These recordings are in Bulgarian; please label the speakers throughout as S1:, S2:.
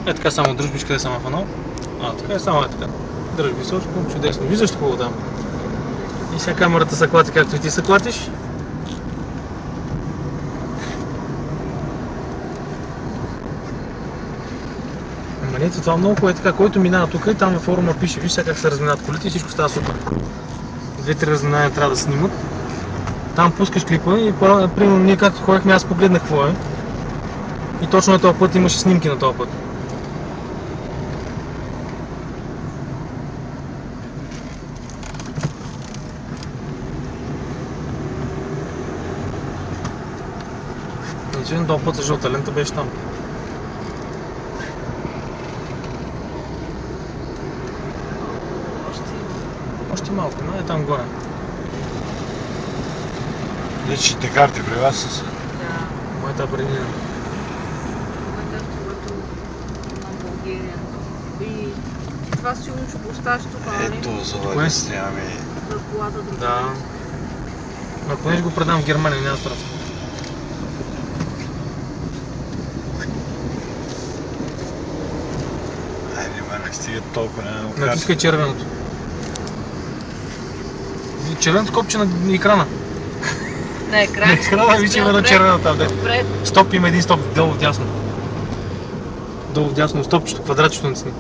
S1: Е така само дръж, къде съм фанал. Така е само така. Дръж височко, чудесно. Виждаш хубаво там. И сега камерата се клати както и ти се клатиш. Ето това много е така, който минава тук и там във форума пише, виж сега как се разминават колите и всичко става супер. Две-три разминания трябва да снимат. Там пускаш клипа и примерно ние както ходихме, аз погледнах какво е. И точно на този път имаше снимки на този път. Значи на този път жълта лента беше там. Още малко, но е там горе.
S2: Личните карти при вас са?
S3: Да.
S1: Моята преди.
S3: Моята автомато на България. И това сигурно ще го оставиш тук, нали?
S2: Ето, за снимаме.
S3: За колата друга.
S1: Да. Но понеже го предам в Германия, няма страшно.
S2: Айде, не стига толкова, няма карта.
S1: Натискай червеното. Червеното копче на екрана.
S3: На екран.
S1: На екрана виж има едно червено там.
S3: Отпред.
S1: Стоп, има един стоп долу вдясно. Долу вдясно стопчето, квадратчето натисни.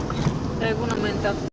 S3: Дай го на мен, тато.